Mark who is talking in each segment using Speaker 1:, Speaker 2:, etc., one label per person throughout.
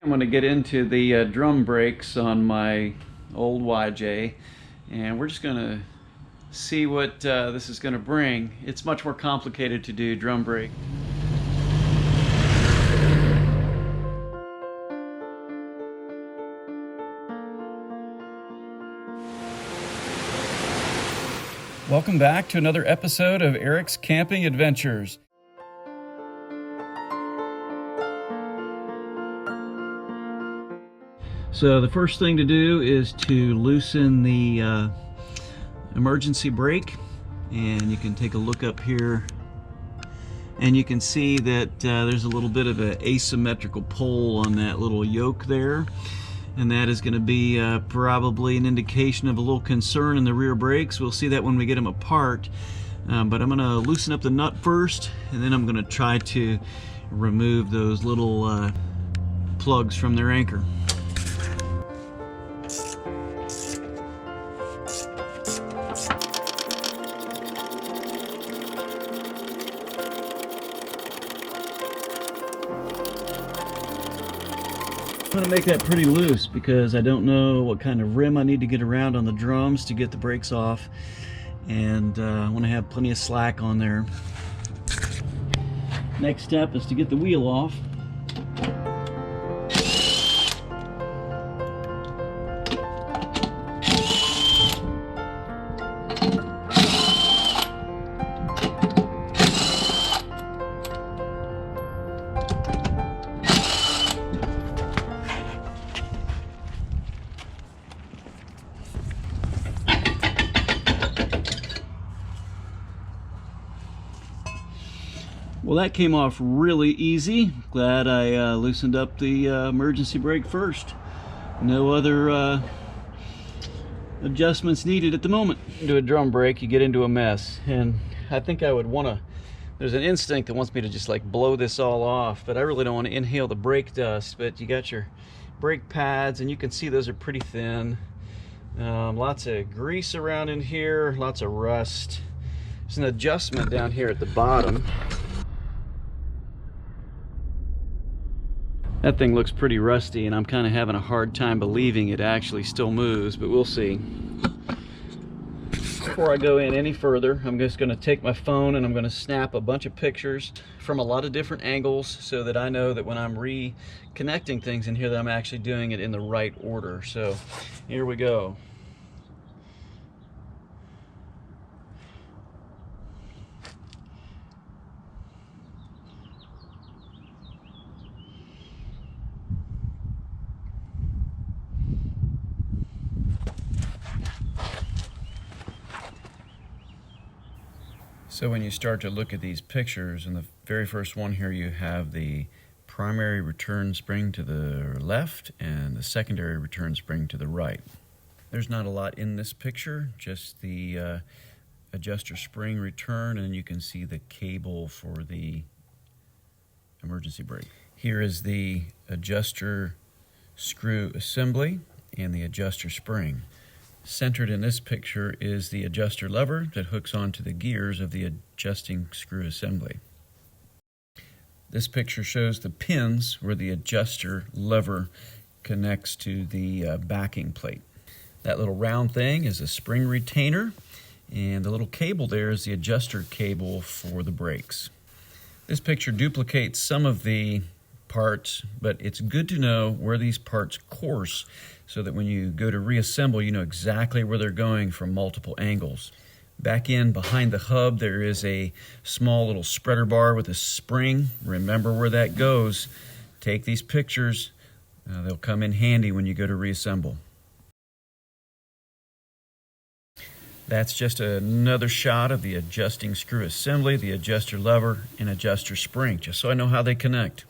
Speaker 1: I'm going to get into the drum brakes on my old YJ, and we're just going to see what this is going to bring. It's much more complicated to do drum brake. Welcome back to another episode of Eric's Camping Adventures. So the first thing to do is to loosen the emergency brake, and you can take a look up here and you can see that there's a little bit of an asymmetrical pull on that little yoke there, and that is going to be probably an indication of a little concern in the rear brakes. We'll see that when we get them apart, but I'm going to loosen up the nut first, and then I'm going to try to remove those little plugs from their anchor. I'm going to make that pretty loose because I don't know what kind of rim I need to get around on the drums to get the brakes off, and I want to have plenty of slack on there. Next step is to get the wheel off. Well, that came off really easy. Glad I loosened up the emergency brake first. No other adjustments needed at the moment. Into a drum brake, you get into a mess, and I think I would want to, there's an instinct that wants me to just like blow this all off, but I really don't want to inhale the brake dust. But you got your brake pads, and you can see those are pretty thin. Lots of grease around in here, lots of rust. There's an adjustment down here at the bottom. That thing looks pretty rusty, and I'm kind of having a hard time believing it actually still moves, but we'll see. Before I go in any further, I'm just going to take my phone and I'm going to snap a bunch of pictures from a lot of different angles so that I know that when I'm reconnecting things in here that I'm actually doing it in the right order. So here we go. So when you start to look at these pictures, in the very first one here you have the primary return spring to the left and the secondary return spring to the right. There's not a lot in this picture, just the adjuster spring return, and you can see the cable for the emergency brake. Here is the adjuster screw assembly and the adjuster spring. Centered in this picture is the adjuster lever that hooks onto the gears of the adjusting screw assembly. This picture shows the pins where the adjuster lever connects to the backing plate. That little round thing is a spring retainer, and the little cable there is the adjuster cable for the brakes. This picture duplicates some of the parts, but it's good to know where these parts course so that when you go to reassemble, you know exactly where they're going from multiple angles. Back in behind the hub, there is a small little spreader bar with a spring. Remember where that goes. Take these pictures. They'll come in handy when you go to reassemble. That's just another shot of the adjusting screw assembly, the adjuster lever, and adjuster spring, just so I know how they connect.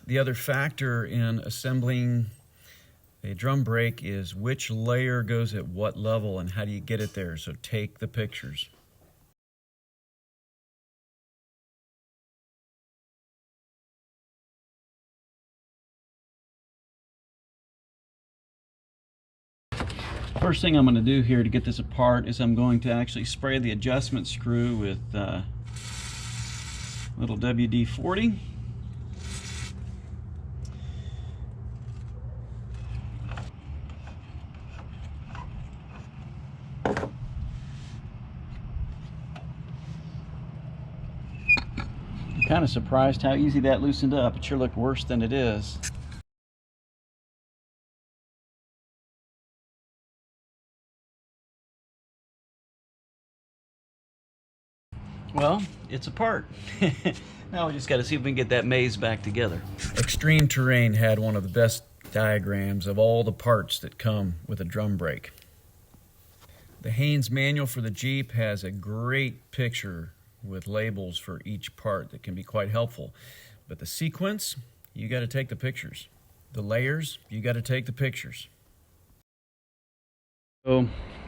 Speaker 1: The other factor in assembling a drum brake is which layer goes at what level and how do you get it there. So take the pictures. First thing I'm going to do here to get this apart is I'm going to actually spray the adjustment screw with Little WD-40. I'm kind of surprised how easy that loosened up. It sure looked worse than it is. Well, it's apart. Now we just got to see if we can get that maze back together. Extreme Terrain had one of the best diagrams of all the parts that come with a drum brake. The Haynes manual for the Jeep has a great picture with labels for each part that can be quite helpful. But the sequence, you got to take the pictures. The layers, you got to take the pictures. So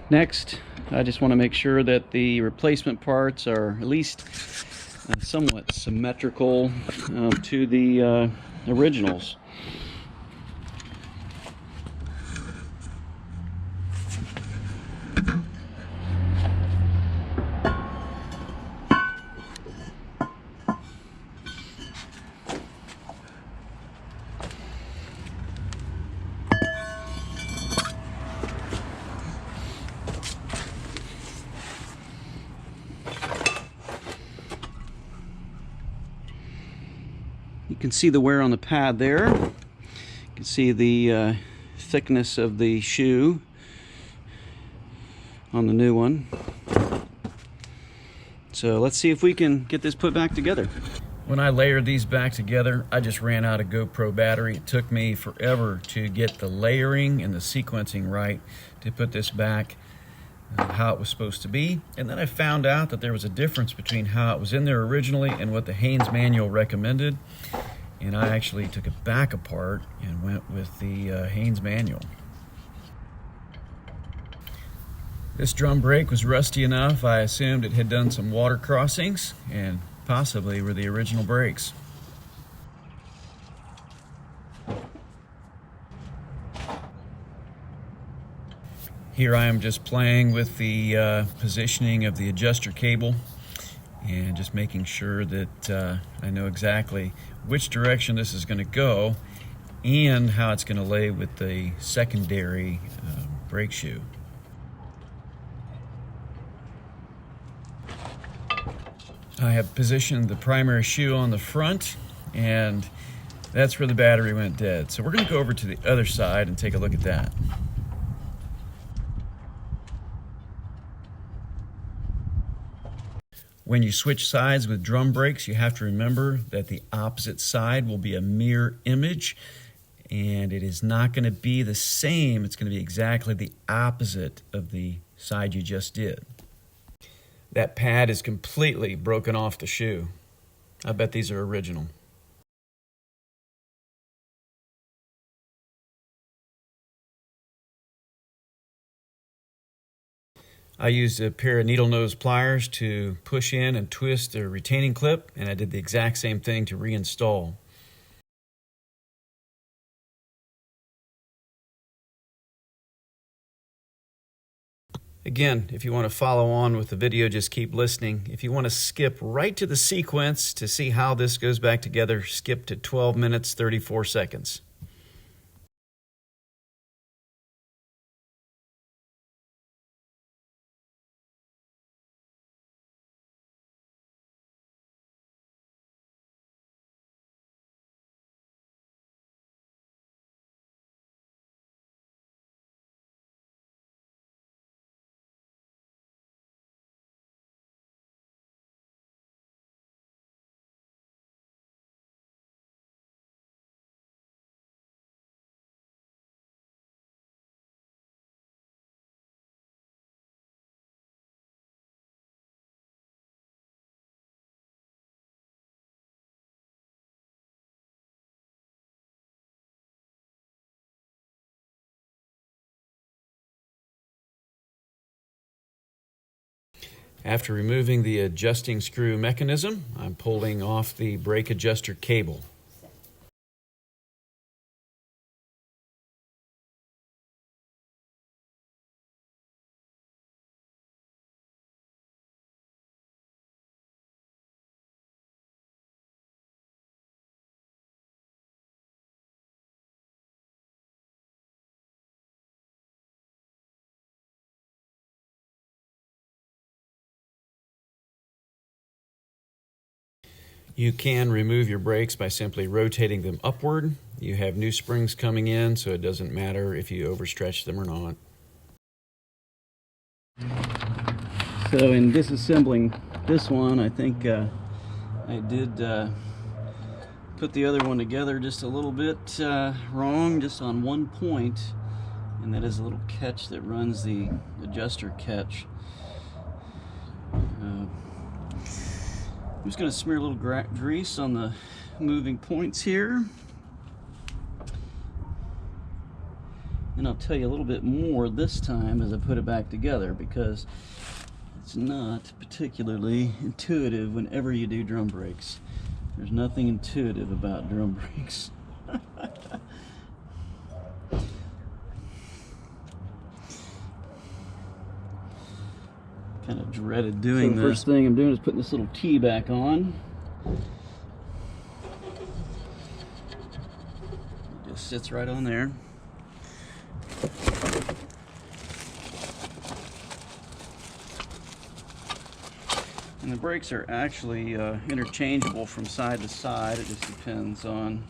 Speaker 1: next, I just want to make sure that the replacement parts are at least somewhat symmetrical to the originals. You can see the wear on the pad there. You can see the thickness of the shoe on the new one. So let's see if we can get this put back together. When I layered these back together, I just ran out of GoPro battery. It took me forever to get the layering and the sequencing right to put this back how it was supposed to be. And then I found out that there was a difference between how it was in there originally and what the Haynes manual recommended. And I actually took it back apart and went with the Haynes manual. This drum brake was rusty enough, I assumed it had done some water crossings and possibly were the original brakes. Here I am just playing with the positioning of the adjuster cable and just making sure that I know exactly which direction this is going to go and how it's going to lay with the secondary brake shoe. I have positioned the primary shoe on the front, and that's where the battery went dead. So we're going to go over to the other side and take a look at that. When you switch sides with drum brakes, you have to remember that the opposite side will be a mirror image, and it is not going to be the same. It's going to be exactly the opposite of the side you just did. That pad is completely broken off the shoe. I bet these are original. I used a pair of needle nose pliers to push in and twist the retaining clip, and I did the exact same thing to reinstall. Again, if you want to follow on with the video, just keep listening. If you want to skip right to the sequence to see how this goes back together, skip to 12 minutes, 34 seconds. After removing the adjusting screw mechanism, I'm pulling off the brake adjuster cable. You can remove your brakes by simply rotating them upward. You have new springs coming in, so it doesn't matter if you overstretch them or not.
Speaker 2: So in disassembling this one, I think I did put the other one together just a little bit wrong, just on one point, and that is a little catch that runs the adjuster catch. I'm just going to smear a little grease on the moving points here, and I'll tell you a little bit more this time as I put it back together, because it's not particularly intuitive whenever you do drum brakes. There's nothing intuitive about drum brakes. Kind of dreaded doing this. First thing I'm doing is putting this little T back on. It just sits right on there. And the brakes are actually interchangeable from side to side. It just depends on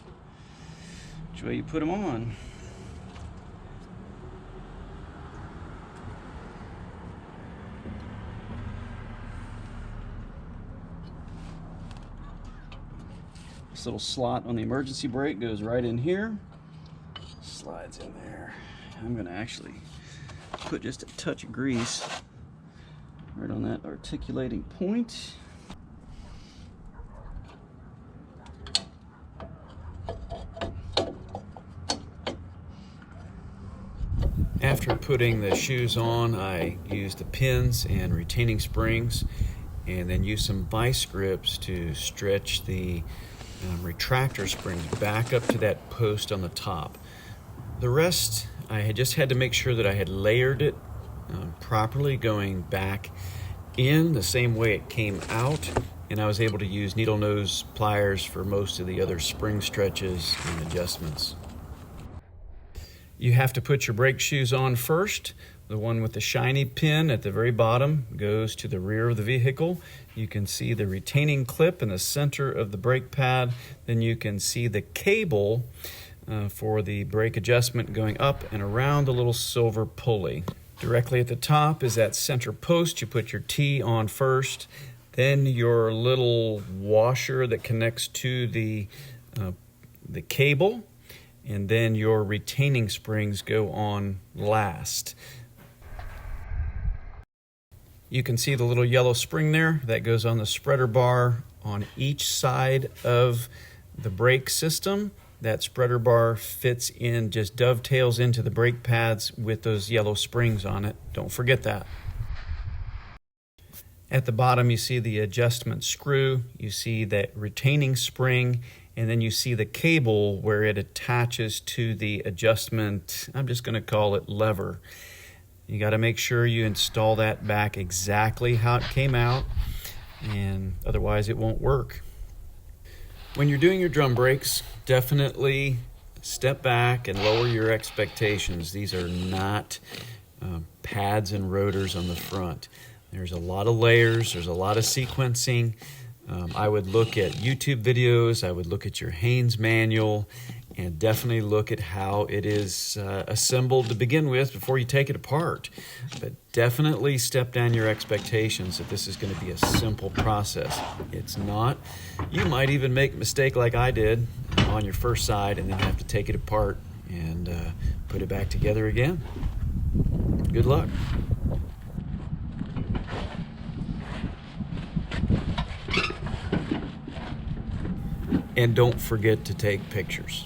Speaker 2: which way you put them on. This little slot on the emergency brake goes right in here, slides in there. I'm going to actually put just a touch of grease right on that articulating point.
Speaker 1: After putting the shoes on, I used the pins and retaining springs, and then used some vice grips to stretch the retractor springs back up to that post on the top. The rest, I had just had to make sure that I had layered it properly, going back in the same way it came out, and I was able to use needle nose pliers for most of the other spring stretches and adjustments. You have to put your brake shoes on first. The one with the shiny pin at the very bottom goes to the rear of the vehicle. You can see the retaining clip in the center of the brake pad. Then you can see the cable for the brake adjustment going up and around the little silver pulley. Directly at the top is that center post. You put your T on first, then your little washer that connects to the cable, and then your retaining springs go on last. You can see the little yellow spring there that goes on the spreader bar on each side of the brake system. That spreader bar fits in, just dovetails into the brake pads with those yellow springs on it. Don't forget that. At the bottom you see the adjustment screw, you see that retaining spring, and then you see the cable where it attaches to the adjustment, I'm just going to call it lever. You got to make sure you install that back exactly how it came out, and otherwise it won't work. When you're doing your drum brakes, definitely step back and lower your expectations. These are not pads and rotors on the front. There's a lot of layers, there's a lot of sequencing. I would look at YouTube videos, I would look at your Haynes manual, and definitely look at how it is assembled to begin with before you take it apart. But definitely step down your expectations that this is going to be a simple process. It's not. You might even make a mistake like I did on your first side and then have to take it apart and put it back together again. Good luck. And don't forget to take pictures.